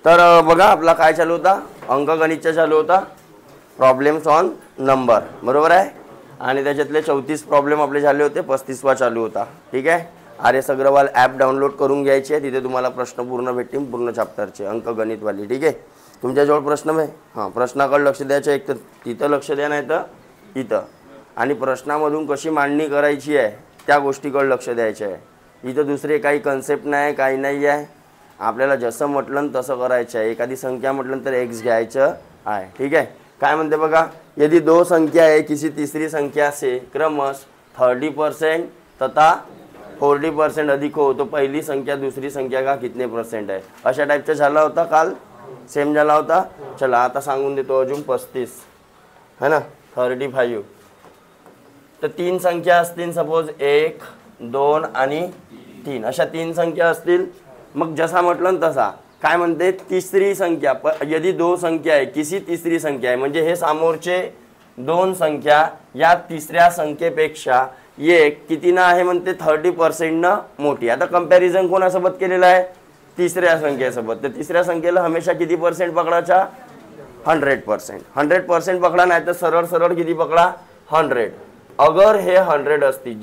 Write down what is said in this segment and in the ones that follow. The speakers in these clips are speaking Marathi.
तर बघा आपला काय चालू होता, अंकगणितचा चालू होता, प्रॉब्लेम्स ऑन नंबर, बरोबर आहे. आणि त्याच्यातले 34 प्रॉब्लेम आपले झाले होते, 35वा चालू होता. ठीक आहे. RS अग्रवाल ॲप डाउनलोड करून घ्यायची आहे, तिथे तुम्हाला प्रश्न पूर्ण भेटतील, पूर्ण चॅप्टरचे अंकगणितवाली. ठीक आहे. तुमच्याजवळ प्रश्न आहे, हां प्रश्नाकडे लक्ष द्यायचं, एक तर तिथं लक्ष द्या, नाही तर इथं. आणि प्रश्नामधून कशी मांडणी करायची आहे त्या गोष्टीकडे लक्ष द्यायचं आहे. इथं दुसरे काही कन्सेप्ट नाही, काही नाही आहे. आपल्याला जसं म्हटलं तसं करायचं आहे. एखादी संख्या म्हटलं तर x घ्यायचं आहे. ठीक आहे. काय म्हणते बघा, यदि दो संख्या है किसी तीसरी संख्या से क्रमश 30% तथा 40% अधिक हो तो पहली संख्या दूसरी संख्या का कितने % है. अशा टाईपचा झाला होता काल, सेम झाला होता. चला आता सांगून देतो अजून 35 है ना, 35. तर 3 संख्या असतील, सपोज 1 2 आणि 3 अशा 3 संख्या असतील. मग जसा म्हटलं तसा काय म्हणते, तिसरी संख्या यदि दो संख्या आहे किसी तीसरी संख्या आहे, म्हणजे हे समोरचे 2 संख्या या तिसऱ्या संख्येपेक्षा एक कितीनं आहे म्हणते 30% मोठी. आता कंपॅरिझन कोणासोबत केलेलं आहे, तिसऱ्या संख्येसोबत. तर तिसऱ्या संख्येला हमेशा किती % पकडायचा, 100%. 100% पकडा, नाही तर सरळ सरळ किती पकडा, 100. अगर हे 100 असती,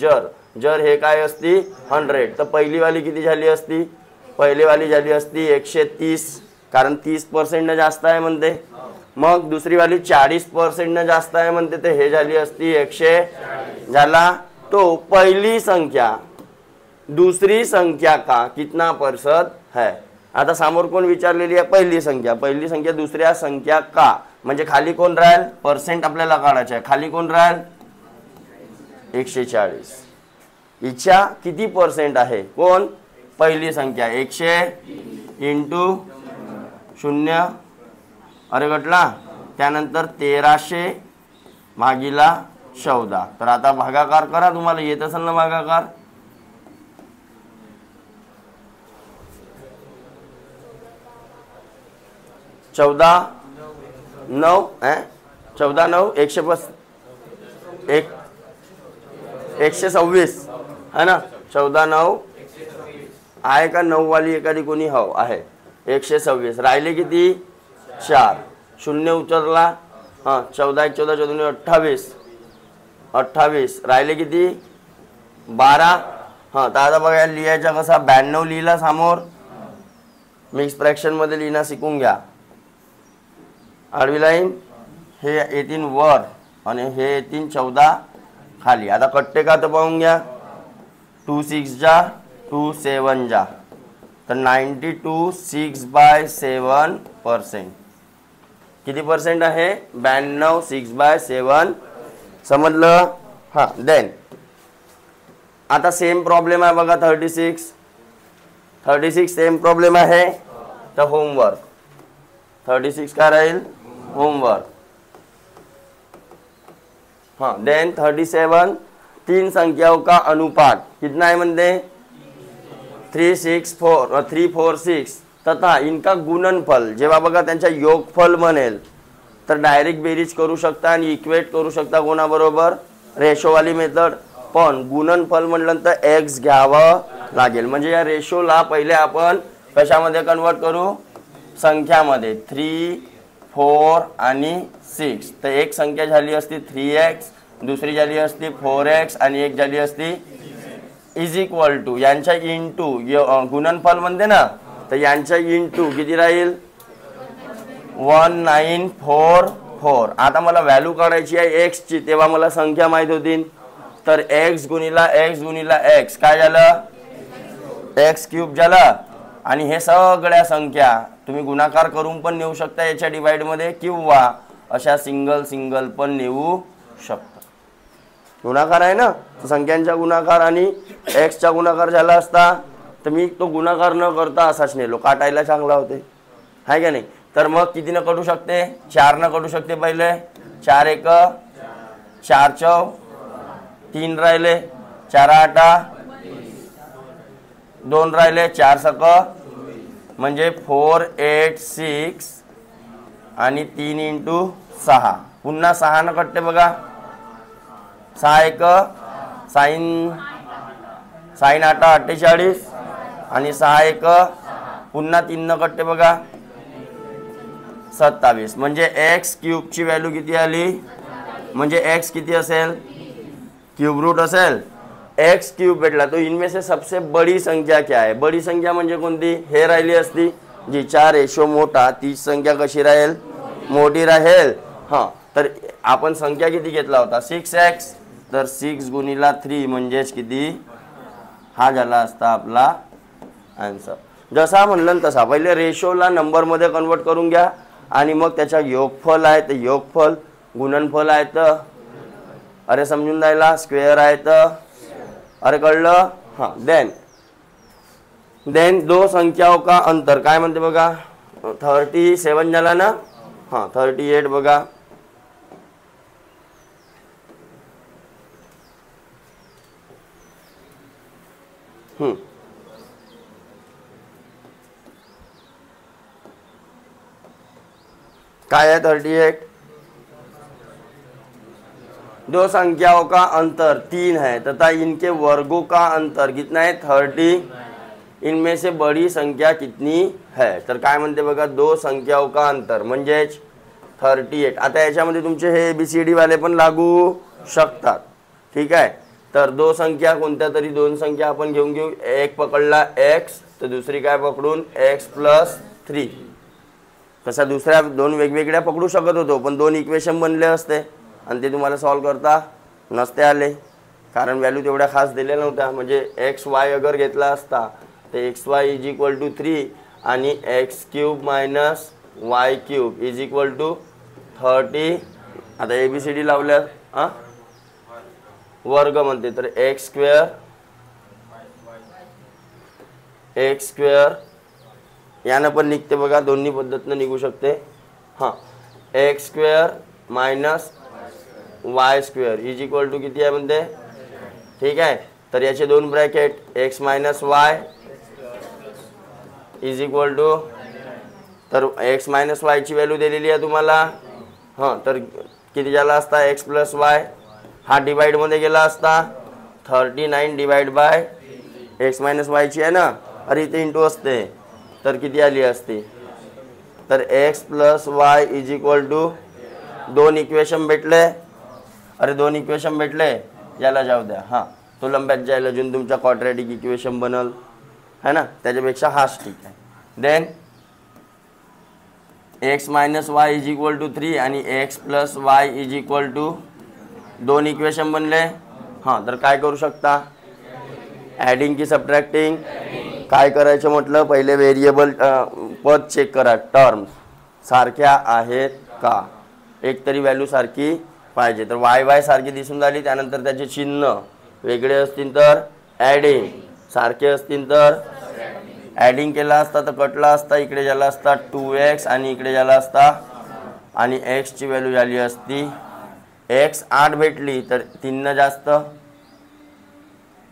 जर हे काय असती 100, तर पहिलीवाली किती झाली असती, पहिलीवाली झाली असती 130, कारण 30% जास्त आहे म्हणते. मग दुसरीवाली 40% जास्त आहे म्हणते, तर हे झाली असती 100 झाला. तो पहिली संख्या दूसरी संख्या का कितना % है. आता समोर कोण विचारलेली आहे, पहिली संख्या दुसऱ्या संख्या का, म्हणजे खाली कोण राहील, पर्सेंट आपल्याला काढायचं आहे. खाली कोण राहील, 140. इच्छा किती % आहे, कोण, पहिली संख्या. 100 इंटू 0 अरे घटला, त्यानंतर 1300 भागीला 14. तर आता भागाकार करा, तुम्हाला येत असेल ना भागाकार. चौदा 9 126 है ना. 14 9 आहे का, 9 वाली एखादी कोणी, हो आहे 126. राहिले किती, 4 शून्य उचलला, हां 14 1 14 14 28. राहिले किती, 12. हां तर आता बघा लिहायचा कसा, 92 लिहिला समोर, मिक्स फ्रॅक्शन मध्ये लिहिणं शिकून घ्या. आडवी लाईन हे येतील वर आणि हे येतील 14 खाली. आता कट्टे का तर पाहून घ्या, 2 6 जा 2 7 जा, तर 92 6/7%. किती % आहे, 92 6/7. समजलं. हां देन आता सेम प्रॉब्लेम आहे बघा, 36 सेम प्रॉब्लेम आहे. तर होमवर्क 36 काय राहील, होमवर्क. हाँ देन 37 तीन संख्याओं का अनुपात कितना है म्हणते 3 4 6 तथा इनका गुणनफल जेव्हा बघा त्यांचा योगफल बनेल तर डायरेक्ट बेरीज करू शकता आणि इक्वेट करू शकता कोणाबरोबर, रेशोवाली मेथड. पण गुणनफल म्हटलं तर x घ्यावं लागेल. म्हणजे या रेशोला पहिले आपण कशामध्ये कन्वर्ट करू, संख्यामध्ये. 3 4 आणि 6. तर एक संख्या झाली असती 3x, दुसरी झाली असती 4x आणि एक झाली असती इज इक्वल टू यांच्या इंटू गुणनफल म्हणते ना, तर यांच्या इंटू किती राहील 1944. आता मला व्हॅल्यू काढायची आहे x ची, तेव्हा मला संख्या माहित होती. तर x गुणिला x काय झालं, x क्यूब झालं. आणि हे सगळ्या संख्या तुम्ही गुणाकार करून पण नेऊ शकता याच्या डिवाइड मध्ये, किंवा अशा सिंगल पण नेऊ शकता. गुणाकार आहे ना, तो संख्यांचा गुणाकार आणि x चा गुणाकार झाला असता तर मी तो गुणाकार न करता असाच नेलो, काटायला चांगला होते आहे का नाही. तर मग किती न कटू शकते, 4 न कटू शकते. पहिले 4 1 4 4 3 राहिले, 4 8 2 राहिले, 4 सक म्हणजे 4 8 6 आणि 3 इंटू 6. पुन्हा 6 न कटते बघा, 6 1 साइन 8 48 आणि 6 1 पुन्हा 3 न कटते बघा, 27 म्हणजे एक्स क्यूबची व्हॅल्यू किती आली, म्हणजे एक्स किती असेल, क्यूब रूट असेल, एक्स क्यूब भेटला. तो इनमें से सबसे बड़ी संख्या क्या है, बड़ी संख्या म्हणजे कोणती, हे राहिली असती जिचा रेशो मोठा ती संख्या कशी राहील, मोठी राहील. हां, तर आपण संख्या किती घेतला होता 6x, तर 6 गुणिला 3 म्हणजेच किती, हा झाला असता आपला आन्सर. जसा म्हणलं तसा पहिले रेशोला नंबरमध्ये कन्वर्ट करून घ्या आणि मग त्याच्या योगफल आहे तर योगफल, गुणनफल आहे तर, अरे समजून जायला, स्क्वेअर आहे तर, अरे कळलं. हां, देन दो संख्याओं का अंतर काय म्हणते बघा, 37 झाला ना. हां, 38 बघा. काय है 38, दो संख्याओं का अंतर 3 है तथा इनके वर्गों का अंतर कितना है 30, इनमें से बड़ी संख्या कितनी है. तर काय म्हणते बघा, दो संख्याओं का अंतर म्हणजेच 38. आता याच्यामध्ये तुमचे हे ABCD वाले पण लागू शकतात. ठीक आहे, तर दो संख्या कोणत्या तरी दोन संख्या आपण घेऊन घेऊ. एक पकडला x तर दुसरी काय पकडून x+3. तसा दुसऱ्या दोन वेगवेगळ्या पकडू शकत होतो पण दोन इक्वेशन बनले असते आणि ते तुम्हाला सॉल्व करता नसते आले कारण व्हॅल्यू तेवढ्या खास दिलेल्या नव्हत्या. म्हणजे XY अगर घेतला असता तर XY = 3 आणि x³ - y³ = 30. आता ABCD लावल्या हां वर्ग म्हणते तर x² यानं पण निघते बघा, दोन्ही पद्धतीनं निघू शकते. हां, x² - y² किती आहे म्हणते. ठीक आहे, तर याचे दोन ब्रॅकेट x - y तर x - y ची व्हॅल्यू दिलेली आहे तुम्हाला. हां, तर किती झाला असता x+y, हा डिवाइडमध्ये गेला असता 39 डिवाइड बाय x - y ची आहे ना. अरे इथे इंटू असते तर किती आली असती, तर x+y दोन इक्वेशन भेटले. अरे दोन इक्वेशन भेटले, याला जाऊ द्या. हां, तो लंब्यात जायला अजून तुमचा क्वाड्रॅटिक इक्वेशन बनल है ना, त्याच्यापेक्षा हाच ठीक आहे. देन x - y = 3 आणि x+y दोन इक्वेशन बनले. हां, तर काय करू शकता, ॲडिंग की सबट्रॅक्टिंग. काय करायचं म्हटलं, पहिले व्हेरिएबल पद चेक करा, टर्म्स सारख्या आहेत का, एक तरी व्हॅल्यू सारखी पाहिजे. तर y सारखी दिसून आली, त्यानंतर त्याचे चिन्ह वेगळे असतील तर ॲडिंग, सारखे असतील तर ॲडिंग केला असता तर कटला असता, इकडे झाला असता 2x आणि इकडे झाला असता आणि x ची व्हॅल्यू झाली असती x 8 भेटली तर 3 न जास्त,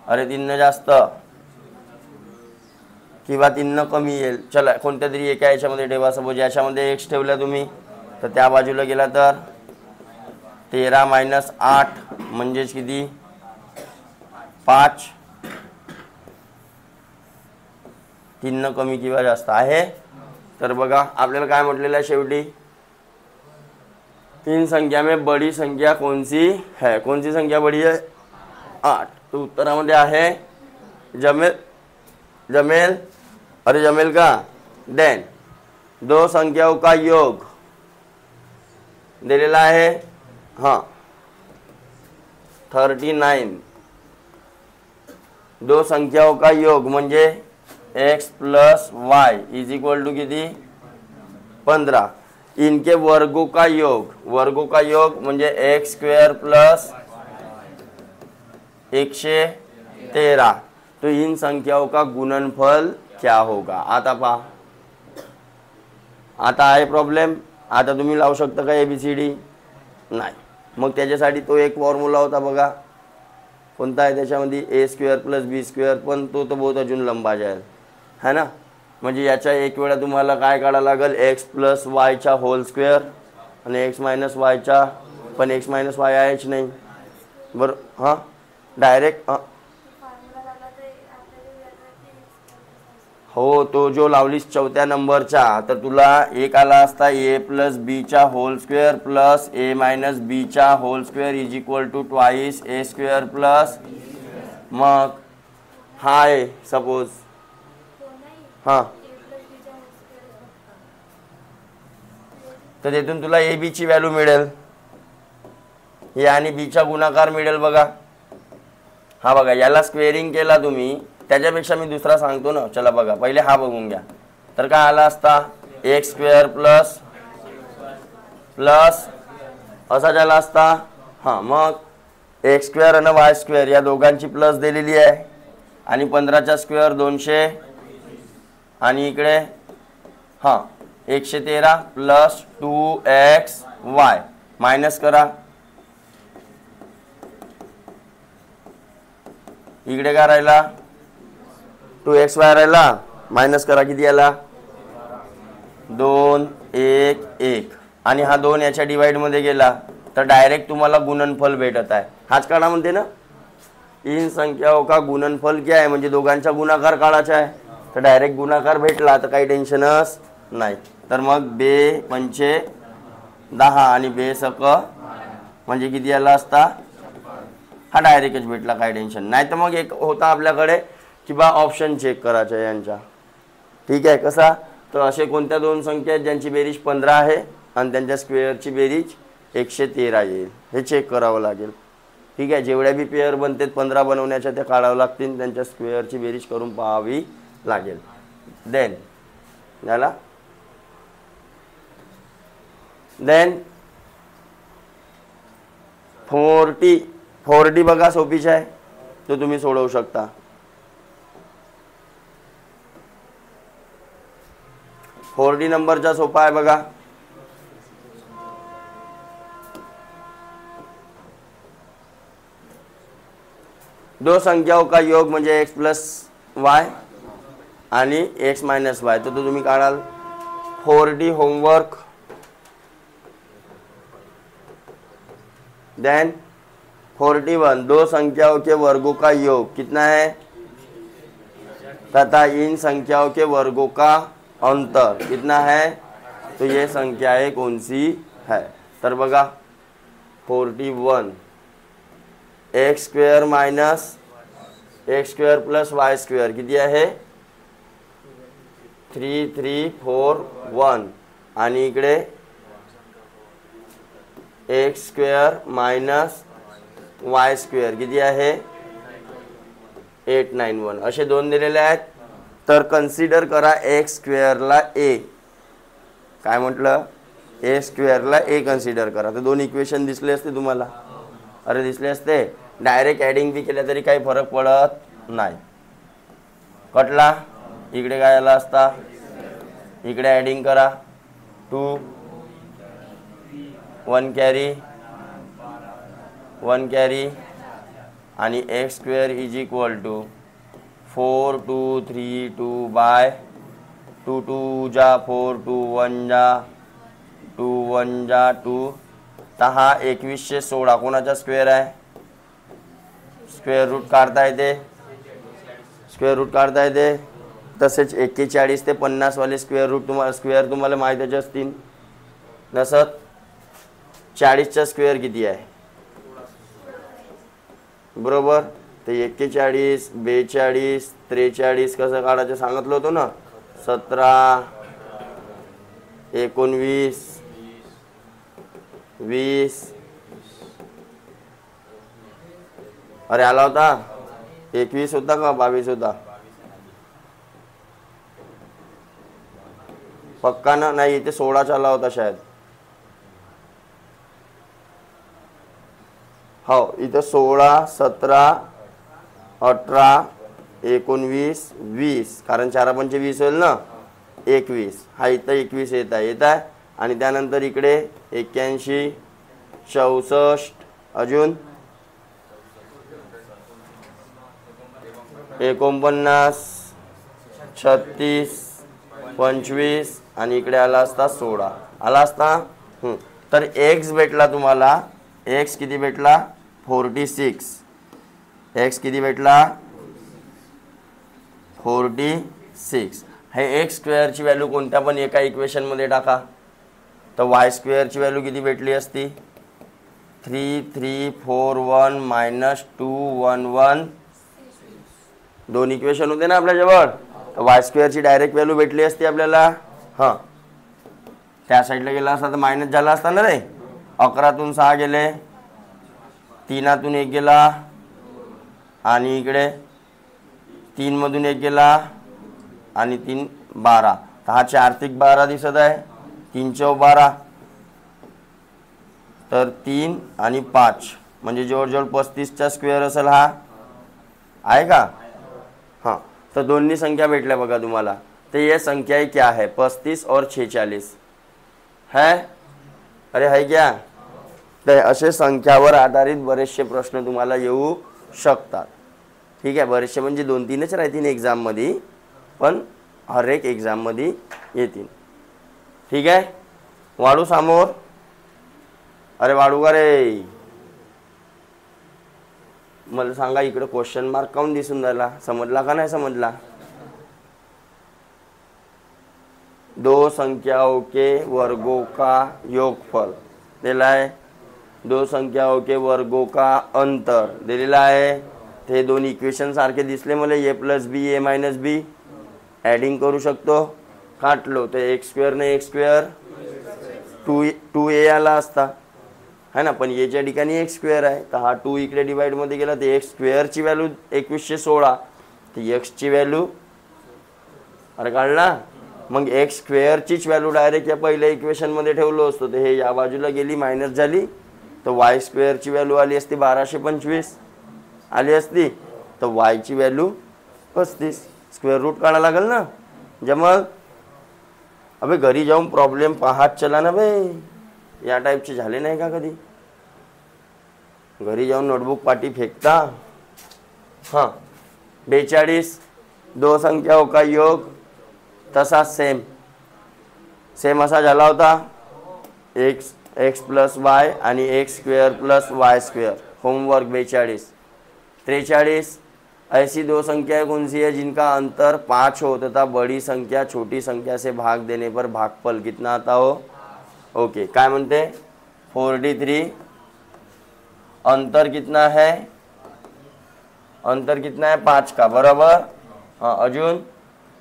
अरे 3 न जास्त किंवा 3 न कमी येईल. चला कोणत्या तरी एका याच्यामध्ये ठेवा. सपोज याच्यामध्ये x ठेवला तुम्ही तर त्या बाजूला गेला तर 13 - 8 म्हणजेच किती 5, 3 न कमी किंवा जास्त आहे. तर बघा आपल्याला काय म्हटलेलं आहे शेवटी, तीन संख्या में बड़ी संख्या कौन सी है, कौन सी संख्या बड़ी है 8. तो उत्तरामध्ये आहे जमेल. जमेल, अरे जमेल का. देन दो संख्याओं का योग दिलेला आहे. हां 39. दो संख्याओं का योग म्हणजे x+y किती 15. इनके वर्गों का योग, वर्गों का योग म्हणजे x² + 113. तो इन संख्याओं का गुणनफल क्या होगा. आता पहा, आता आहे प्रॉब्लेम. आता तुम्ही लावू शकता का ABCD नाही. मग त्याच्यासाठी तो एक फॉर्म्युला होता बघा, कोणता आहे त्याच्यामध्ये a² + b², पण तो तर बहुत अजून लंबा जाईल है ना. म्हणजे याच्या एक वेळा तुम्हाला काय काढायला लागेल x+y चा होल स्क्वेअर आणि x - y चा, पण x - y आहेच नाही बरं. हां डायरेक्ट हो, तो जो लावलीस चौथ्या नंबरचा, तर तुला एक आला असता ए प्लस बीचा whole square plus a minus बीचा whole square is equal to twice a square plus, मग हा आहे सपोज, हां, तर तिथून तुला ए बीची व्हॅल्यू मिळेल, ए आणि बीचा गुणाकार मिळेल बघा. हा बघा, याला स्क्वेअरिंग केला तुम्ही, त्याच्यापेक्षा मी दुसरा सांगतो ना. चला बघा, पहिले हा बघून घ्या. तर काय आला असता, एक्स स्क्वेअर प्लस प्लस असा झाला असता. हां, मग एक्स स्क्वेअर आणि वाय स्क्वेअर या दोघांची प्लस दिलेली आहे, आणि 15चा स्क्वेअर 200, आणि इकडे हां 113 प्लस 2xy मायनस करा. इकडे काय राहिला, 2xy राहिला, मायनस करा. किती आला, 2 1 1, आणि हा 2 याच्या डिवाइडमध्ये गेला, तर डायरेक्ट तुम्हाला गुणनफल भेटत आहे. हाच काढा म्हणते ना, इन संख्याओं का गुणनफल क्या आहे, म्हणजे दोघांचा गुणाकार काढायचा आहे. तर डायरेक्ट गुणाकार भेटला तर काही टेन्शनच नाही. तर मग बे पंचे 10 आणि बे सक म्हणजे किती आला असता, हा डायरेक्टच भेटला, काही टेन्शन नाही. तर मग एक होता आपल्याकडे की बा ऑप्शन चेक करायचा यांचा. ठीक आहे, कसा, तर असे कोणत्या दोन संख्या आहेत ज्यांची बेरीज 15 आहे आणि त्यांच्या स्क्वेअरची बेरीज 113 येईल, हे चेक करावं लागेल. ठीक आहे, जेवढ्या बी पेअर बनतात 15 बनवण्याच्या त्या काढावं लागतील, त्यांच्या स्क्वेअरची बेरीज करून पाहावी लागेल. देन झाला, देन 40 बघा सोपीच आहे, तो तुम्ही सोडवू शकता. 40 नंबरचा सोपा आहे बघा. दो संख्याओं का योग म्हणजे एक्स प्लस वाय आणि एक्स मायनस वाय, तर तो तुम्ही काढाल. 4D homework. देन 41 दो संख्याओं के वर्गों का योग कितना है तथा इन संख्याओं के वर्गों का अंतर कितना है, तो ये संख्याएं कौन सी है. तर बघा 41 x square minus x square plus y square किती आहे, 3341, आणि इकडे x square minus Y square किती आहे, 891, असे दोन दिलेले आहेत. तर कन्सिडर करा एक्स स्क्वेअरला ए, काय म्हटलं, ए स्क्वेअरला ए कन्सिडर करा. तर दोन इक्वेशन दिसले असते तुम्हाला, अरे दिसले असते. डायरेक्ट ॲडिंग बी केल्या तरी काही फरक पडत नाही. कटला, इकडे काय आला असता, इकडे ॲडिंग करा, 2 1 कॅरी 1 कॅरी, आणि x square is equal to 4 2 3 2 by 2 2 जा 4 2 1 जा 2 1 जा 2. तर हा 2116 कोणाचा स्क्वेअर आहे, स्क्वेअर रूट काढता येते, स्क्वेअर रूट काढता येते. तसेच 41 ते 50 वाले स्क्वेअर रूट तुम्हाला माहितीच असतील. नसत 40चा स्क्वेअर किती आहे बरोबर, तर 41 42 43 कसं काढायचं सांगितलं होतं ना, 17 19 20, अरे आला होता 21 होता का 22 होता, पक्का ना, नाही इथे 16 आला होता शायद. हो, इथं 16 17 18 19 20, कारण 4 पंचे 20 होईल ना, 21, हा इथं 21 येत आहे. आणि त्यानंतर इकडे 81 64 अजून 49 36 25, आणि इकडे आला असता 16 आला असता. तर एक्स भेटला तुम्हाला, एक्स किती भेटला 46, एक्स किती भेटला 46, 6. हे एक्स स्क्वेअरची व्हॅल्यू कोणत्या पण एका इक्वेशनमध्ये टाका, तर वाय स्क्वेअरची व्हॅल्यू किती भेटली असती? 3341 मायनस 211. दोन इक्वेशन होते ना आपल्याजवळ, तर वाय स्क्वेअरची डायरेक्ट व्हॅल्यू भेटली असती आपल्याला. हां, त्या साईडला गेला असता तर मायनस झाला असता ना रे. 11तून 6 गेले, 3तून 1 गेला, आणि इकडे 3मधून 1 गेला, आणि 3 12. तर हा 4 3 12 दिसत आहे. 3 4 12, तर 3 आणि 5 म्हणजे जवळजवळ 35चा स्क्वेअर असेल हा, आहे का? हां, तर दोन्ही संख्या भेटल्या बघा तुम्हाला. तर ये संख्या क्या है? 35 और 46 है. अरे है क्या? तर असे संख्यावर आधारित बरेचसे प्रश्न तुम्हाला येऊ शकतात. ठीक आहे, बरेचसे म्हणजे 2-3च राहतील एक्झाममध्ये, पण हर एक एक्झाममध्ये येतील. ठीक आहे, वाढू समोर. अरे वाढू का रे? मला सांगा, इकडे क्वेश्चन मार्क काऊन दिसून राहिला? समजला का नाही समजला? दो संख्याओं के वर्गों का योगफल दिला आहे, दो संख्याओं के वर्गों का अंतर दिलेला आहे. ते दोन इक्वेशन सारखे दिसले मला, ए प्लस बी ए मायनस बी. ॲडिंग करू शकतो, काटलो तर एक्स स्क्वेअर ने एक्स स्क्वेअर 2a आला असता, है ना. पण एच्या ठिकाणी एक्स स्क्वेअर आहे, तर हा 2 इकडे डिवाइडमध्ये गेला, तर एक्स स्क्वेअरची व्हॅल्यू 2116, तर एक्सची व्हॅल्यू अरे काढला. मग एक्स स्क्वेअरचीच व्हॅल्यू डायरेक्ट या पहिल्या इक्वेशनमध्ये ठेवलो असतो, तर हे या बाजूला गेली मायनस झाली, तर वाय स्क्वेअरची व्हॅल्यू आली असती 1225 आली असती, तर वायची व्हॅल्यू 35. स्क्वेअर रूट काढा लागेल ना. जमल? अबे घरी जाऊन प्रॉब्लेम पाहत चला ना बे. या टाईपचे झाले नाही का कधी? घरी जाऊन नोटबुक पाठी फेकता. हां, 42 दो संख्याओं का योग तसा सेम असा झाला होता. एक्स प्लस वाय आणि x square plus y square. Homework 42. 43 ऐसी दो संख्याएं कौन सी है जिनका अंतर 5 हो तथा बड़ी संख्या छोटी संख्या से भाग देने पर भागफल कितना आता हो? ओके, काय म्हणते? 43. अंतर कितना है? अंतर कितना है? 5 का, बराबर. हाँ, अजून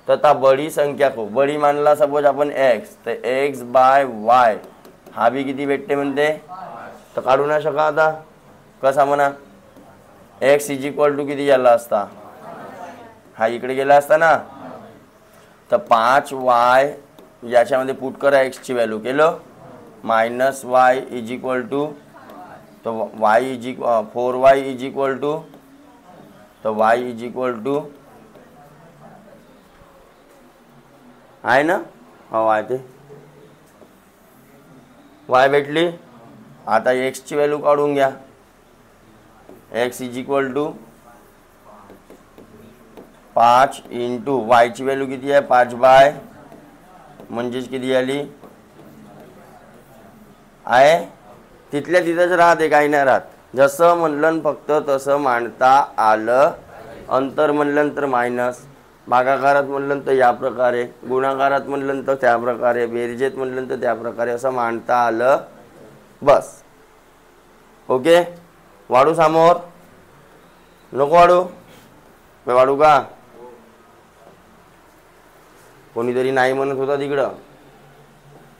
तथा बड़ी संख्या को बड़ी मानला सपोज आपण एक्स, तर एक्स बाय वाय हा बी किती भेटते म्हणते? तर काढू ना शका आता. कसा म्हणा? एक्स इज इक्वल टू किती झाला असता? हा इकडे गेला असता ना, तर 5y याच्यामध्ये पुट करा एक्सची व्हॅल्यू, केलं minus y is equal to, तर y is 4y is equal to, तर वाय इज इक्वल टू आहे ना. हो आहे, ते वाय भेटली. आता एक्सची व्हॅल्यू काढून घ्या. X is equal to 5 into वायची व्हॅल्यू किती आहे? 5 बाय, म्हणजेच किती आली आहे? तिथल्या तिथंच राहते, काही नाही राहत. जसं म्हणलं फक्त तसं मांडता आलं. अंतर म्हणलं तर मायनस, भागाकारात म्हणलं तर या प्रकारे, गुणाकारात म्हणलं तर त्या प्रकारे, बेरजेत म्हणलं तर त्या प्रकारे, असं मांडता आलं बस. ओके, वाढू समोर? नको वाढू? मी वाढू का? कोणीतरी नाही म्हणत होता तिकडं.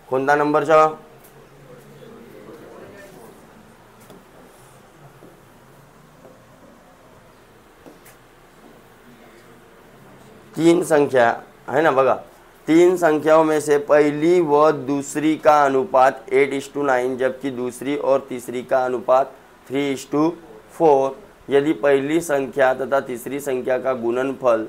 कोणता नंबरचा? तीन संख्या है ना, बघा. 3 संख्याओं में से पहली व दूसरी का अनुपात 8:9, जबकि दूसरी और तीसरी का अनुपात 3:4. यदि पहली संख्या तथा तीसरी संख्या का गुणनफल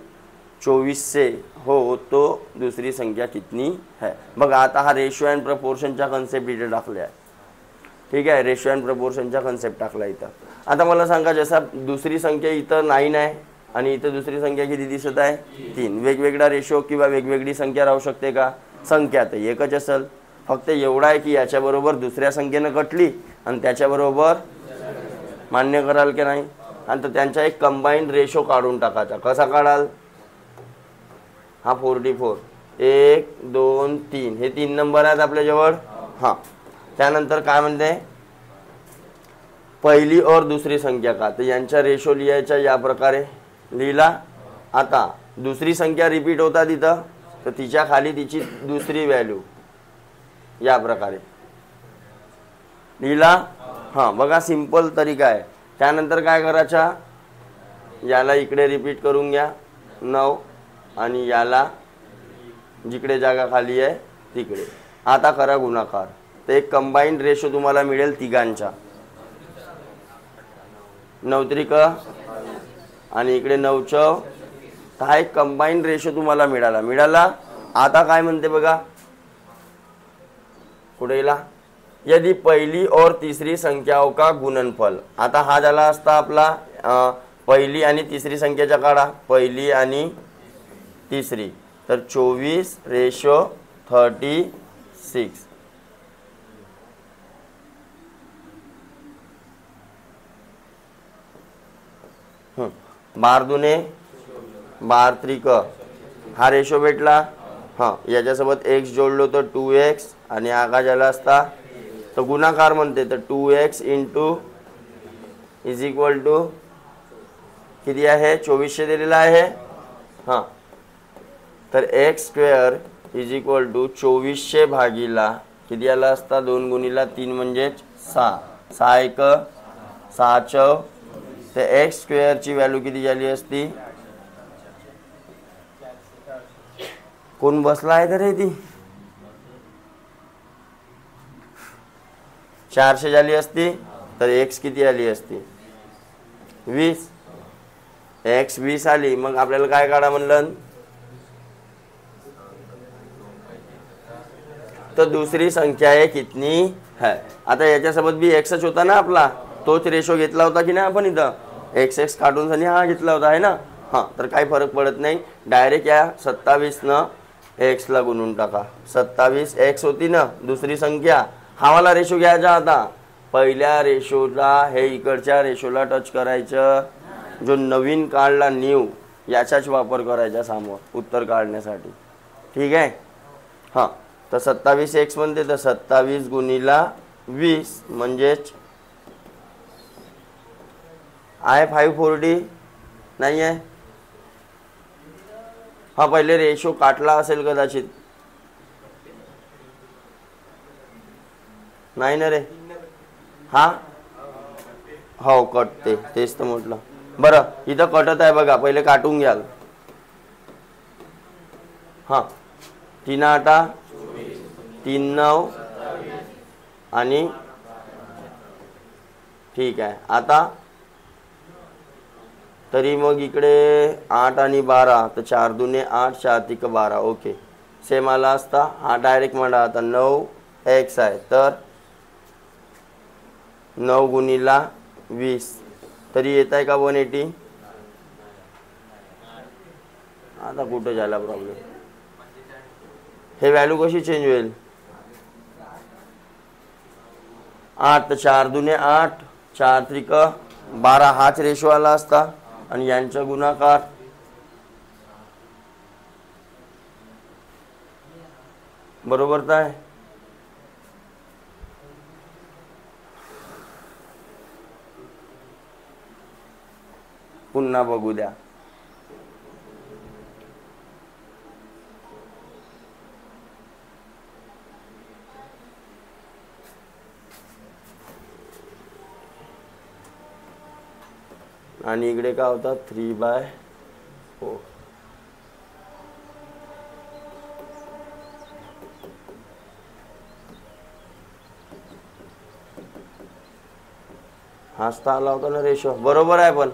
24 से हो तो दूसरी संख्या कितनी है? बघा, आता हा रेशियो अँड प्रपोर्शनचा कन्सेप्ट इथे टाकला आहे. ठीक आहे, रेशियो अँड प्रपोर्शनचा कन्सेप्ट टाकला इथं. आता मला सांगा, जसा दुसरी संख्या इथं 9 आहे आणि इथं दुसरी संख्या किती दिसत आहे? 3. वेगवेगळा रेशो किंवा वेगवेगळी संख्या राहू शकते का? संख्या तर एकच असेल. फक्त एवढा आहे की याच्याबरोबर दुसऱ्या संख्येनं कटली आणि त्याच्याबरोबर मान्य कराल की नाही, आणि तर त्यांचा एक कंबाईंड रेशो काढून टाकायचा. कसा काढाल? हा 44, 1 2 3 हे 3 नंबर आहेत आपल्याजवळ. हां, त्यानंतर काय म्हणते, पहिली और दुसरी संख्या का, तर यांच्या रेशो लिहायच्या या प्रकारे लिहिला. आता दुसरी संख्या रिपीट होता तिथं, तर तिच्या खाली तिची दुसरी व्हॅल्यू या प्रकारे लिहिला. हां बघा, सिंपल तरीका आहे. त्यानंतर काय करायचा, याला इकडे रिपीट करून घ्या 9 आणि याला जिकडे जागा खाली आहे तिकडे. आता करा गुणाकार, तर एक कंबाईंड रेशो तुम्हाला मिळेल तिघांचा. 9 त्रिक आणि इकडे 9 चौ, हा एक कंबाईंड रेशो तुम्हाला मिळाला. आता काय म्हणते बघा, पुढे गेला, यदि पहिली और तीसरी संख्याओं का गुणनफल. आता हा झाला असता आपला पहिली आणि तिसरी संख्याचा काढा, पहिली आणि तिसरी, तर 24:36. बार दुने 12 त्रिक, हा रेशो भेटला. हां, याच्यासोबत x जोडलो तर 2x आणि आगा झाला असता, तर गुणाकार म्हणते, तर 2x into is equal to किती आहे, 2400 दिलेला आहे. हां, तर x square is equal to 2400 भागीला किती आला असता, 2 गुणिला 3 म्हणजेच 6, 6 1 6 चौ, तर x स्क्वेअरची व्हॅल्यू किती झाली असती, कोण बसला आहे तर रे, ती 400 झाली असती, तर x किती आली असती, 20. x 20 आली. मग आपल्याला काय काढा म्हणलं, तर दुसरी संख्या आहे कितनी है. आता याच्यासोबत बी एक्सच होता ना आपला, तोच रेशो घेतला होता की नाही आपण इथं, x काढून सनी हा घेतला होता आहे ना. हां, तर काही फरक पडत नाही, डायरेक्ट या 27 x ला गुणून टाका. 27x होती ना दुसरी संख्या, हावाला रेशो घ्यायचा. आता पहिल्या रेशोला हे इकडच्या रेशोला टच करायचं, जो नवीन काढला न्यू याचाच वापर करायचा समोर उत्तर काढण्यासाठी. ठीक आहे. हां, तर 27x म्हणते, तर 27 गुणिला 20 म्हणजेच आहे 540 नाही आहे. हा पहिले रेशो काटला असेल कदाचित, नाही ना रे. हा हो कटते, तेच तर म्हटलं. बरं, इथं कटत आहे बघा, पहिले काटून घ्याल. हां, 3 8 3 9 आणि ठीक आहे. आता तरी मग इकडे 8 आणि 12, तर 4 दुने 8 4 त्रिक 12. ओके, सेम आला असता. हा डायरेक्ट म्हणा, आता 9x आहे, तर 9 गुणिला 20, तरी येत आहे का 180. आता कुठं झाला प्रॉब्लेम, हे व्हॅल्यू कशी चेंज होईल, 8 तर 4 दुने 8 4 त्रिक 12, हाच रेशो आला असता आणि यांचा गुणाकार. बरोबर तर आहे. पुन्हा बघू द्या. आणि इकडे काय होता 3/4. हाच तर आला होता ना रेशो, बरोबर आहे. पण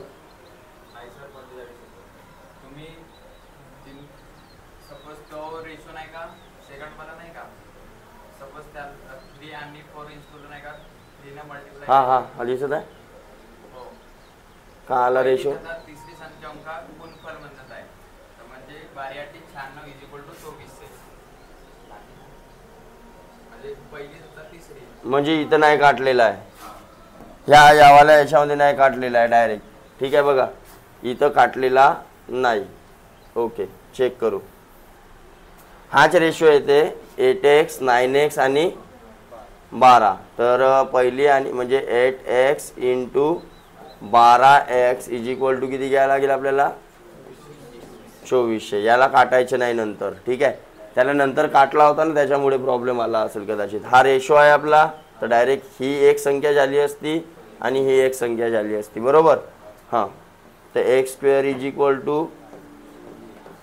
हां हां दिसत आहे का आला रेशो. तिसरी संख्या का गुणफल म्हणत आहे, तर म्हणजे 12 × 96 = 2400. म्हणजे पहिली तर तिसरी, म्हणजे इथं नाही काटलेला आहे, ह्या यावाला याच्यामध्ये नाही काटलेला आहे डायरेक्ट. ठीक आहे बघा, इथं काटलेला नाही. ओके, चेक करू. हाच रेशो येते 8x 9x आणि 12. तर पहिली आणि म्हणजे 8x into 12x is equal to किती घ्यायला लागेल आपल्याला 2400. याला काटायचे नाही नंतर, ठीक आहे. त्याला नंतर काटला होता ना, त्याच्यामुळे प्रॉब्लेम आला असेल कदाचित. हा रेशो आहे आपला, तर डायरेक्ट ही एक संख्या झाली असती आणि ही एक संख्या झाली असती, बरोबर. हां, तर x square is equal to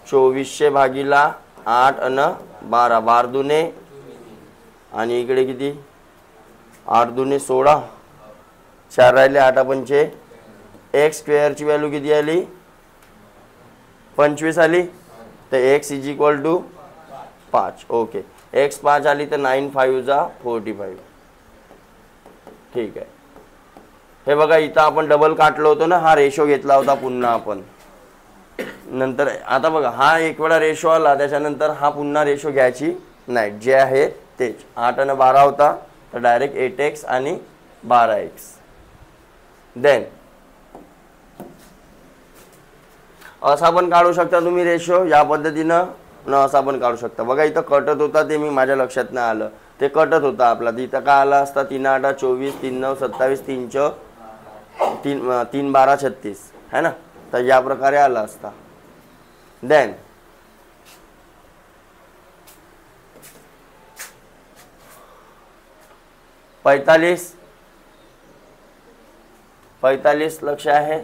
2400 भागीला 8 अन 12, 12 दुने आणि इकडे किती 8 दुने 16, 4 राहिले 8 पंचे. एक्स स्क्वेअरची व्हॅल्यू किती आली 25 आली. तर x is equal to 5. Okay, x 5 आली तर 9 5 जा 45. ठीक आहे. हे बघा इथं आपण डबल काटलो होतो ना, हा रेशो घेतला होता पुन्हा आपण नंतर. आता बघा हा एक वेळा रेशो आला, त्याच्यानंतर हा पुन्हा रेशो घ्यायची नाही, जे आहे तेच. 8 आणि 12 होता, तर डायरेक्ट 8x आणि 12x. देन असा पण काढू शकता तुम्ही रेशो या पद्धतीनं, न असा पण काढू शकता. बघा इथं कटत होता, ते मी माझ्या लक्षात नाही आलं, ते कटत होता आपला. इथं काय आला असता 3 8 24, 3 9 27, 3 3 12 36 है ना. तर या प्रकारे आला असता. देन पैतालीस लक्ष आहे.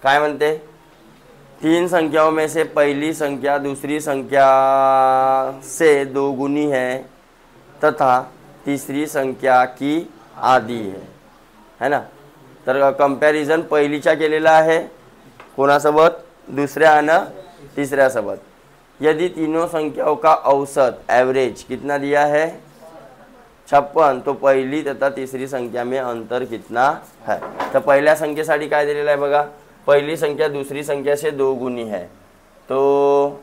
काय म्हणते, 3 संख्याओं में से पहली संख्या दूसरी संख्या से 2 गुनी है तथा तीसरी संख्या की आधी है ना. तर कंपॅरिझन पहिलीच्या केलेला आहे कोणासोबत, दुसऱ्या आणि तिसऱ्यासोबत. यदि तीनों संख्याओं का औसत एवरेज कितना दिया है 56, तो पहली तथा तीसरी संख्या में अंतर कितना है. तर पहिल्या संख्येसाठी काय दिलेलं आहे बघा, पहली संख्या दूसरी संख्या से 2 गुनी है. तो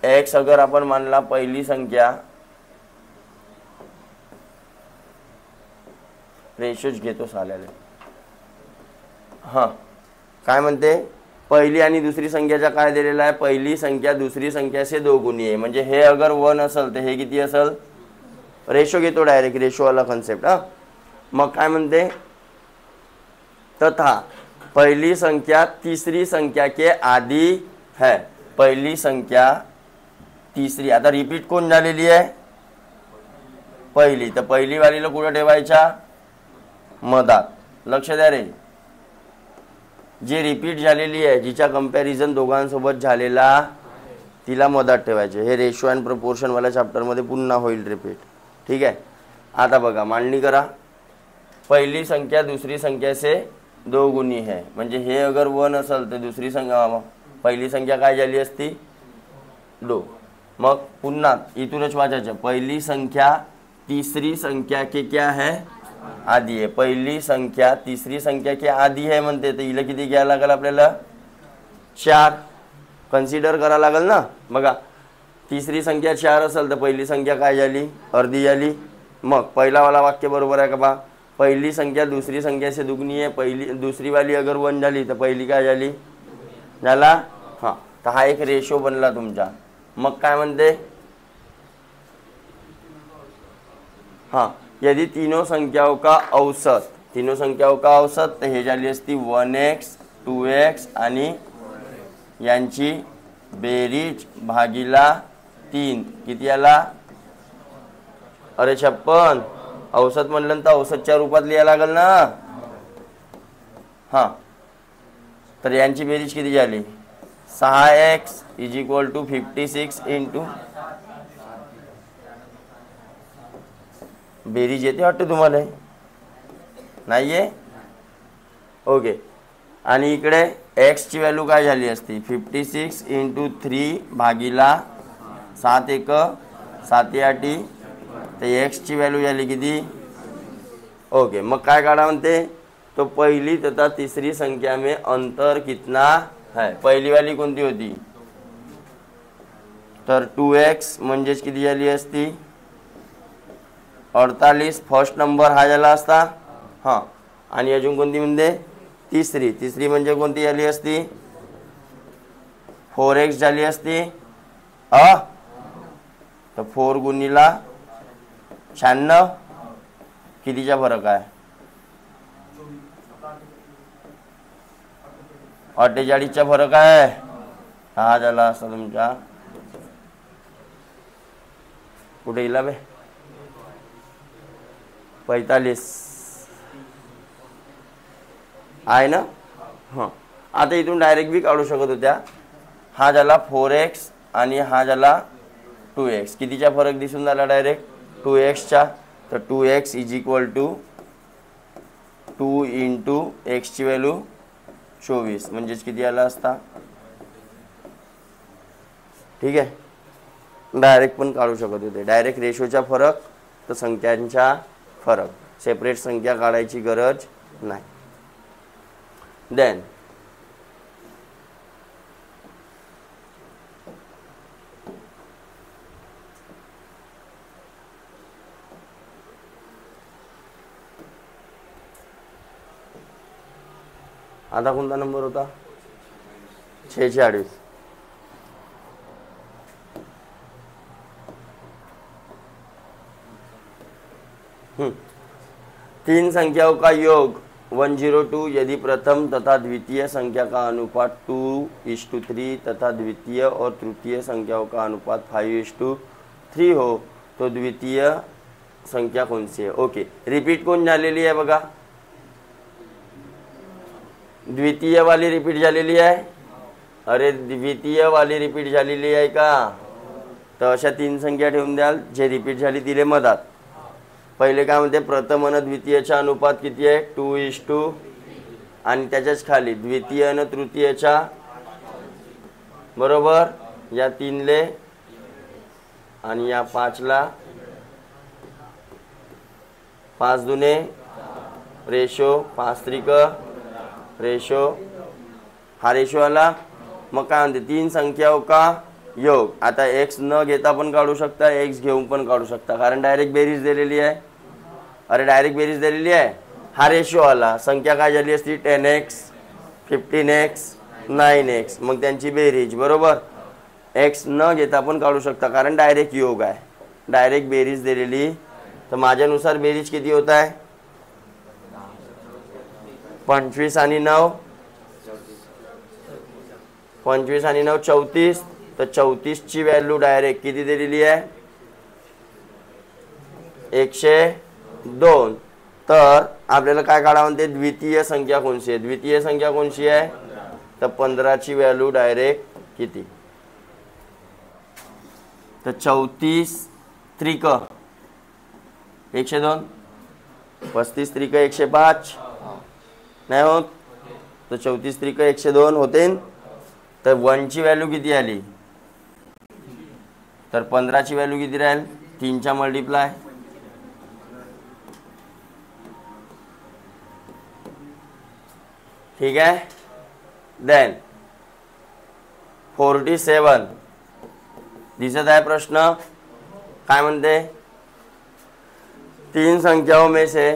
x अगर अपन मानला पहली संख्या, रेशोच घेतो साल्याले. हां, काय म्हणते, पहिली आणि दुसरी संख्याचा काय दिलेला आहे, पहिली संख्या दुसरी संख्या से 2 गुनी आहे. म्हणजे हे अगर 1 असेल तर हे किती असेल, रेशो घेतो डायरेक्ट, रेशोवाला कन्सेप्ट. हां, मग काय म्हणते, तथा पहली संख्या तीसरी संख्या के आधी है. पहिली संख्या तीसरी, आता रिपीट कोण झालेली आहे पहिली, तर पहिली वालीला कुठं ठेवायच्या मधात. लक्ष द्या रे, जी रिपीट झालेली आहे, जिच्या कंपॅरिझन दोघांसोबत झालेला, तिला मधात ठेवायचे. हे रेशो अँड प्रपोर्शनवाल्या चॅप्टरमध्ये पुन्हा होईल रिपीट, ठीक आहे. आता बघा मांडणी करा. पहिली संख्या दुसरी संख्या से 2 गुनी है, म्हणजे हे अगर 1 असेल तर दुसरी संख्या, पहिली संख्या काय झाली असती 2. मग पुन्हा इथूनच वाचायचं, पहिली संख्या तीसरी संख्या के क्या है आधी है. पहिली संख्या तीसरी संख्या के आधी है म्हणते, तर हिला किती घ्यायला लागेल आपल्याला 4 कन्सिडर करायला लागेल ना. बघा तिसरी संख्या 4 असेल तर पहिली संख्या काय झाली अर्धी झाली. मग पहिलावाला वाक्य बरोबर आहे का बा, पहिली संख्या दुसरी संख्या से दुगनी है, पहिली दुसरी वाली अगर 1 झाली तर पहिली काय झाली झाला. हां, तर हा एक रेशो बनला तुमचा. मग काय म्हणते, हां, यदि तीनों संख्याओं का औसत, तीनों संख्याओं का औसत, तर हे झाली असती 1x 2x आणि यांची बेरीज भागीला 3 किती आला, अरे 56. औसत म्हणलं तर औसतच्या रूपात लिहायला लागेल ना. हां, तर यांची बेरीज किती झाली 6x is equal to 56 into, बेरीज येते वाटतं तुम्हाला, नाही आहे. ओके, आणि इकडे एक्सची व्हॅल्यू काय झाली असती 56 इंटू 3 भागीला 7 1 7 8, तर एक्सची व्हॅल्यू झाली किती. ओके, मग काय काढा म्हणते, तो पहिली तथा तीसरी संख्या में अंतर कितना है. पहिली वाली कोणती होती, तर 2x म्हणजेच किती झाली असती 48. फर्स्ट नंबर हा झाला असता. हां, आणि अजून कोणती म्हणते तिसरी, तिसरी म्हणजे कोणती झाली असती 4x झाली असती. तर 4 गुणिला 96 कितीचा फरक आहे? 48चा फरक आहे. हा झाला असता तुमचा, कुठे गेला बे, 45 आहे ना. हां, आता इथून डायरेक्ट बी काढू शकत होत्या. हा झाला 4x आणि हा झाला 2x. कितीचा फरक दिसून झाला डायरेक्ट? 2xचा. तर 2x is equal to 2 into एक्सची व्हॅल्यू 24, म्हणजेच किती आला असता? ठीक आहे, डायरेक्ट पण काढू शकत होते. डायरेक्ट रेशोचा फरक तर संख्यांचा फरक, सेपरेट संख्या काढायची गरज नाही. देन आता कोणता नंबर होता? 46. तीन संख्याओं का योग 102 यदि प्रथम तथा द्वितीय संख्या का अनुपात 2:3 तथा द्वितीय और तृतीय संख्याओं का अनुपात 5:3 हो तो द्वितीय संख्या कौन सी है? ओके, रिपीट कोण झालेली आहे बघा? द्वितीय वाली रिपीट झालेली आहे. अरे द्वितीय वाली रिपीट झालेली आहे का? तर अशा तीन संख्या ठेवून द्याल जे रिपीट झाली दिले मधात. पहिले काय म्हणते? प्रथम आणि द्वितीयचा अनुपात किती आहे? 2:, आणि त्याच्याच खाली द्वितीय आणि तृतीयचा, बरोबर, या 3ले आणि या 5ला, 5 दुने रेशो, 5 त्रिक रेशो, हा रेशो आला. मग काय म्हणते? तीन संख्याओं का योग. आता x न घेता पण काढू शकता, x घेऊन पण काढू शकता, कारण डायरेक्ट बेरीज दिलेली आहे. अरे डायरेक्ट बेरीज दिलेली आहे. हा रेशो आला, संख्या काय झाली असती? 10x, 15x, 9x, मग त्यांची बेरीज, बरोबर. x न घेता पण काढू शकता कारण डायरेक्ट योग आहे, डायरेक्ट बेरीज दिलेली. तर माझ्यानुसार बेरीज किती होत आहे? 25 आणि 9, 25 आणि 9 34. तर 34 ची व्हॅल्यू डायरेक्ट किती दिलेली आहे? 102. तर आपल्याला काय काढावं म्हणते? द्वितीय संख्या कोणती आहे? द्वितीय संख्या कोणती आहे? तर 15 ची व्हॅल्यू डायरेक्ट किती? तर 34 त्रिक 102, 35 त्रिक 105 नाही होत. तर 34 त्रिक 102 होते. तर 1 ची व्हॅल्यू किती आली? तर 15 ची व्हॅल्यू किती राहील? 3चा मल्टिप्लाय. ठीक आहे. देन 47 दिसत आहे प्रश्न. काय म्हणते? तीन संख्याओं में से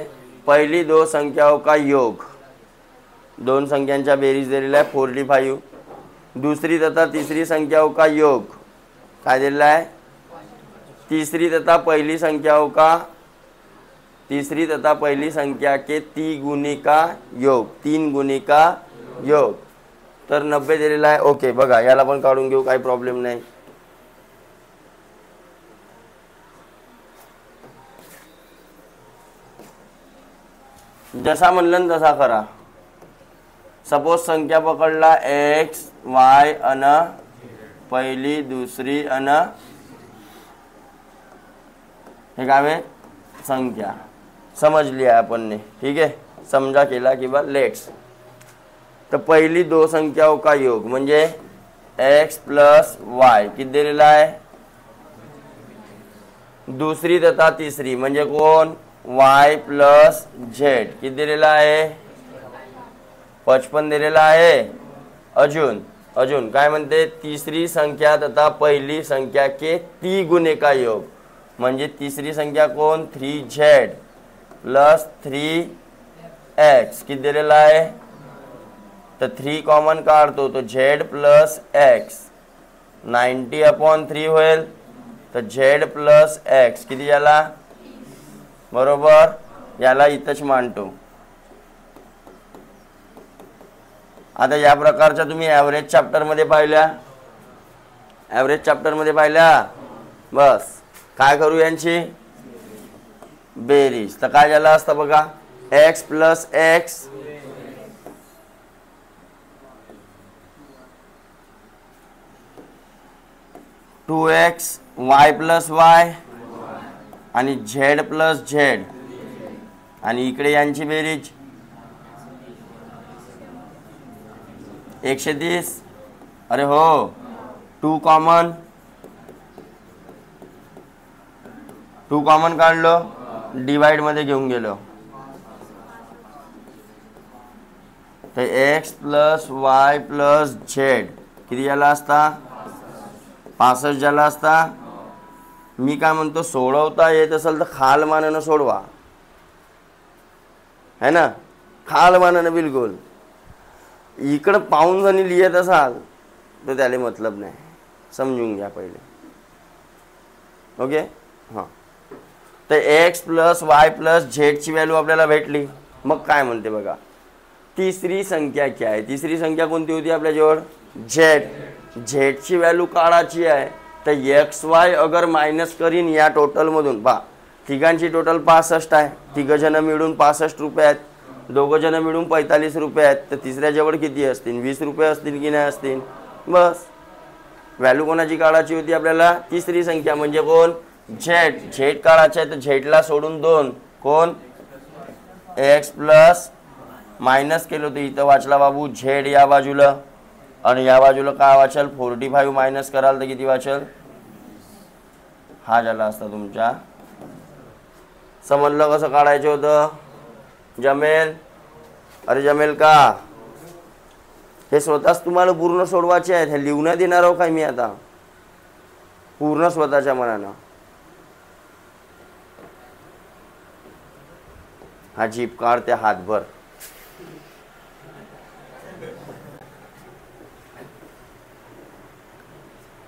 पहली दो संख्याओं का योग, दोन संख्यांचा बेरीज दिलेला आहे 45. दूसरी तथा तीसरी संख्याओं का योग काय दिलेला आहे? तीसरी तथा पहली संख्याओं का, तीसरी तथा पहली संख्या के 3 गुणी का योग, 3 गुणी का योग. तर 90 दिलेला आहे. ओके, बघा याला पण काढून घेऊ, काही प्रॉब्लेम नाही. जसा म्हणलं तसा करा. सपोज संख्या पकडला x, y अन पहिली, दुसरी अन हे काय आहे? संख्या समजली आहे आपण ने. ठीक आहे, समजा केला किंवा लेट्स. तर पहिली दो संख्याओं का योग म्हणजे x प्लस y किती दिलेला आहे? दुसरी तथा तिसरी म्हणजे कोण? y प्लस z किती दिलेला आहे? 55 दिलेला आहे. अजून काय म्हणते? तीसरी संख्या तथा पहिली संख्या के 3 गुणे का योग म्हणजे तीसरी संख्या कोण? 3z प्लस 3x किती दिलेला आहे? तर 3 कॉमन काढतो तो z प्लस x 90/3 होईल. तर झेड प्लस एक्स किती झाला बरोबर. याला इथंच मांडतो. आता या प्रकारच्या तुम्ही ॲव्हरेज चॅप्टरमध्ये पाहिल्या, ॲव्हरेज चॅप्टरमध्ये पाहिल्या. बस काय करू यांची बेरीज. तर काय झालं असतं बघा, x plus x 2x y plus y आणि झेड प्लस झेड आणि इकडे यांची बेरीज 130. अरे हो 2 कॉमन काढलं, डिवाइड मध्ये घेऊन गेलो. तर x plus y plus Z किती झाला असता 65 झाला असता. मी काय म्हणतो, सोडवता येत असेल तर खालमानानं सोडवा, है ना, खालमानानं बिलकुल. इकडं पाहून जणी लिहित असाल तर त्याला मतलब नाही, समजून घ्या पहिले. ओके हां. तर एक्स प्लस वाय प्लस झेडची व्हॅल्यू आपल्याला भेटली. मग काय म्हणते बघा, तिसरी संख्या क्या आहे. तिसरी संख्या कोणती होती आपल्याजवळ झेड. झेडची व्हॅल्यू काढायची आहे. तर एक्स वाय अगर मायनस करीन या टोटलमधून, पहा तिघांची टोटल 65 आहे. तिघंजणं मिळून 65 रुपये आहेत, दोघंजणं मिळून 45 रुपये आहेत. तर तिसऱ्याजवळ किती असतील 20 रुपये असतील की नाही असतील. बस व्हॅल्यू कोणाची काढायची होती आपल्याला, तिसरी संख्या म्हणजे कोण झेड. झेड काढायचे आहे तर झेडला सोडून 2 कोण एक्स प्लस मायनस केलं होतं इथं वाचला बाबू झेड या बाजूला आणि या बाजूला काय वाचल 45 मायनस कराल तर किती वाचल. हा झाला असता तुमच्या. समजलं कसं काढायचं होतं जमेल. अरे जमेल का. हे स्वतःच तुम्हाला पूर्ण सोडवायचे आहेत. हे लिहून देणार आहो काय मी आता पूर्ण स्वतःच्या मनानं. हा जीप काढते हातभर.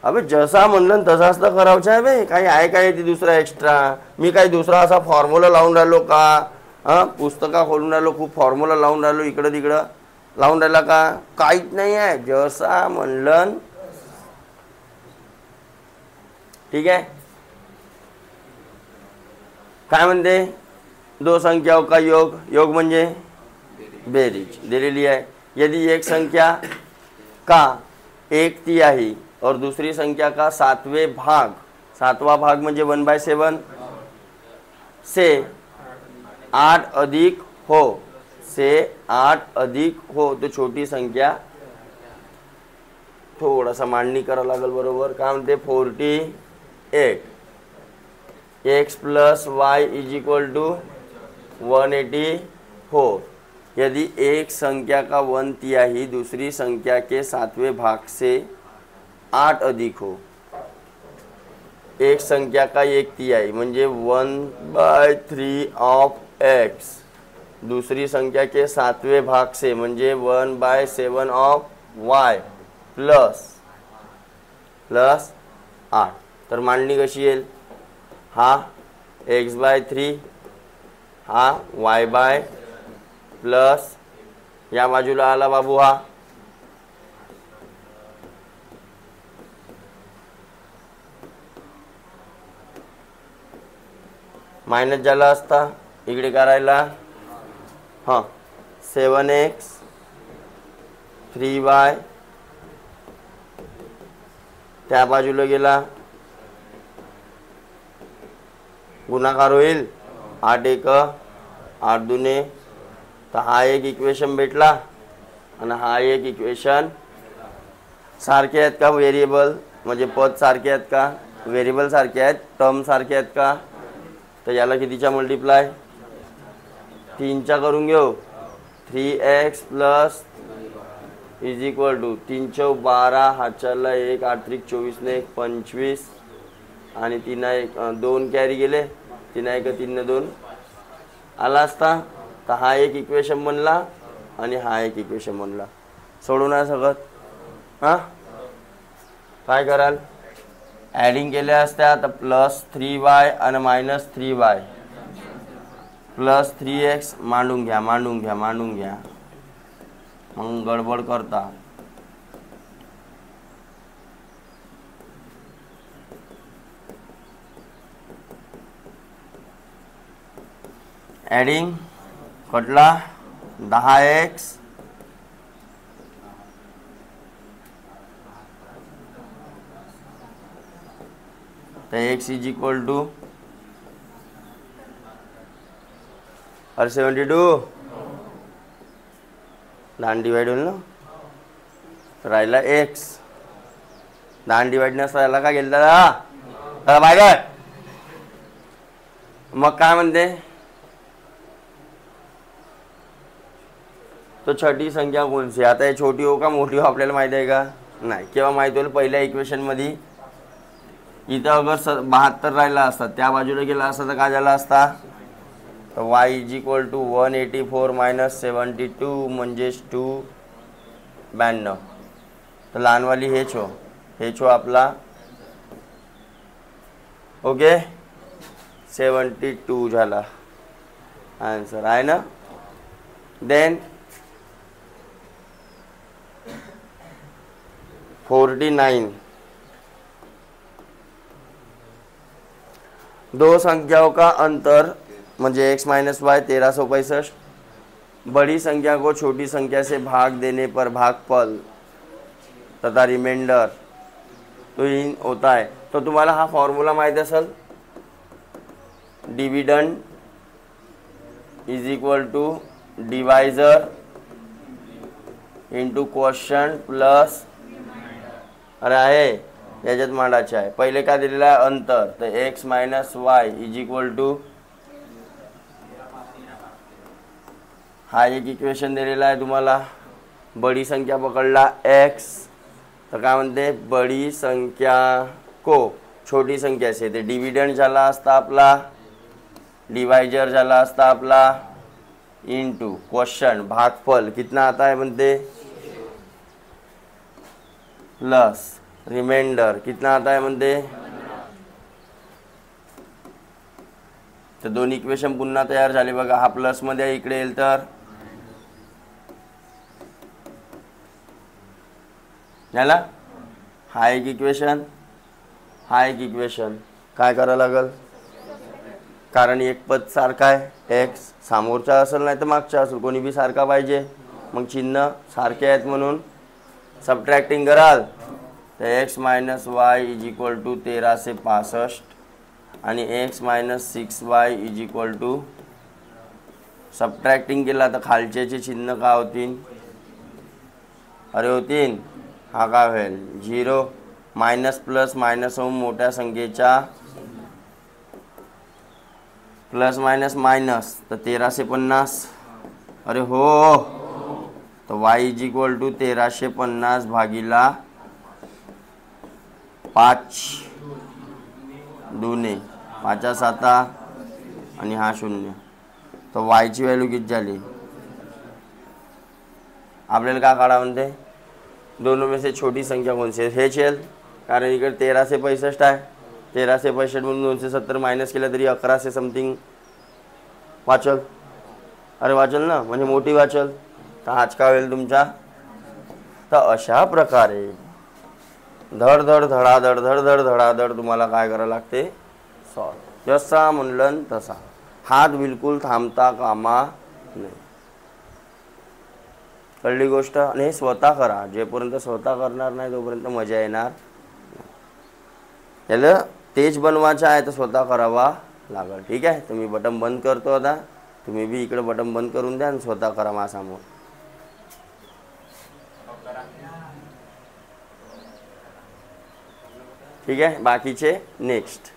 अबे जसा म्हणलं तसाच तर करावचं आहे बे. काही आहे काय ती दुसरा एक्स्ट्रा. मी काही दुसरा असा फॉर्म्युला लावून राहिलो का. हां पुस्तका खोलून राहिलो, खूप फॉर्म्युला लावून राहिलो, इकडं तिकडं लावून राहिला का. काहीच नाही आहे, जसा म्हणलं. ठीक आहे. काय म्हणते दो संख्याओं का योग. योग म्हणजे बेरीज दिलेली आहे. यदि एक संख्या का 1/3 और दूसरी संख्या का 7वें भाग, 7वां भाग म्हणजे 1/7 से 8 अधिक हो, से 8 अधिक हो, तो छोटी संख्या थोडासा मांडणी करावं लागेल बरोबर. काय म्हणते 48 x plus y is equal to 184. यदि एक संख्या का 1/3 दूसरी संख्या के 7वें भाग से 8 अधिक हो. एक संख्या का 1/3 म्हणजे 1/3 ऑफ एक्स दूसरी संख्या के 7वें भाग से म्हणजे 1/7 ऑफ वाय प्लस 8. तर मांडणी कशी येईल. हा x/3 हा y/ प्लस या बाजूला आला बाबू हा मायनस झाला असता इकडे करायला. हां 7x 3y त्या बाजूला गेला गुणाकार होईल 8×1 8×2. तर हा एक इक्वेशन भेटला आणि हा एक इक्वेशन. सारखे आहेत का व्हेरिएबल म्हणजे पद सारखे आहेत का, व्हेरिएबल सारखे आहेत, टर्म सारखे आहेत का. तर याला कितीचा मल्टिप्लाय 3चा करून घेऊ. 3x plus is equal to 3 × 12 हातच्याला 1 8 × 24 ने 1 25 आणि 3 1 2 कॅरी गेले 3 1 3 2 आला असता. तर हा एक इक्वेशन बनला आणि हा एक इक्वेशन बनला. सोडून आहे सगळं. हां काय कराल, ॲडिंग केल्या असत्या तर +3y आणि -3y +3x मांडून घ्या मग गडबड करता. ॲडिंग कटला 10x तर x is equal to 72 10 divide होईल ना, राहिला x 10 डिवाइड नसता याला काय गेलं दादा बाहेर. मग काय म्हणते, तो छोटी संख्या कोणती. आता हे छोटी हो का मोठी हो आपल्याला माहिती आहे का, नाही. केव्हा माहिती होईल, पहिल्या इक्वेशनमध्ये. इथं अगर 72 राहिला असता, त्या बाजूला गेला असता तर काय झाला असता, तर y इज इक्वल टू 184 - 72 म्हणजेच 292. तर लहानवाली हेच हो आपला ओके 72 झाला आन्सर आहे ना. देन 49 दो संख्याओं का अंतर म्हणजे x - y 1365. बड़ी संख्या को छोटी संख्या से भाग देने पर भागफल तथा रिमाइंडर तो इन होता है. तो तुम्हाला हा फॉर्म्युला माहिती असेल, dividend is equal to divisor into quotient plus, अरे आहे याच्यात मांडायचे आहे. पहिले काय दिलेलं आहे अंतर, तर x - y is equal to, हा एक इक्वेशन दिलेला आहे तुम्हाला. बड़ी संख्या पकडला x, तर काय म्हणते बड़ी संख्या को छोटी संख्या से, ते डिविडंड झाला असता आपला, डिवाइजर झाला असता आपला, इंटू क्वोशंट भागफल कितना आता है म्हणते, प्लस रिमाइंडर कितना आता है म्हणते. तर दोन इक्वेशन पुन्हा तयार झाले बघा. हा प्लस मध्ये इकडे येईल तर झाला. हा एक इक्वेशन, हा एक इक्वेशन. काय करावं लागल, कारण एक पद सारखा आहे, x समोरचा असेल नाही तर मागचा असेल, कोणी बी सारखा पाहिजे. मग चिन्ह सारखे आहेत म्हणून सबट्रॅक्टिंग कराल तर x - y is equal to 1365 आणि x - 6y is equal to, subtracting केला तर खालच्याचे चिन्ह काय होतील, अरे होतील, हा काय होईल 0. मायनस प्लस मायनस होऊन मोठ्या संख्येच्या प्लस मायनस मायनस, तर 1350, अरे हो. तर y इज इक्वल टू 1350 भागीला 5 दुने 5 7 आणि हा 0. तर y ची व्हॅल्यू किती झाली आपल्याला काय काढा म्हणते, दोनों में से छोटी संख्या कौन सी है, हे चेल. कारण इकडे 1365 आहे, 1365 म्हणून 270 मायनस केलं तरी 1100 समथिंग वाचल, अरे वाचल ना, म्हणजे मोठी वाचल. तर आज काय होईल तुमचा. तर अशा प्रकारे धड धड धडाधड धड धडाधड तुम्हाला काय करावं लागते, सॉल्व. जसा म्हणलं तसा, हात बिलकुल थांबता कामा नाही. कळली गोष्ट. आणि हे स्वतः करा, जेपर्यंत स्वतः करणार नाही तोपर्यंत मजा येणार. याला तेज बनवायचं आहे तर स्वतः करावा लागेल. ठीक आहे, तर मी बटन बंद करतो आता. तुम्ही बी इकडे बटन बंद करून द्या आणि स्वतः करा माझ्यासमोर. ठीक आहे, बाकीचे नेक्स्ट.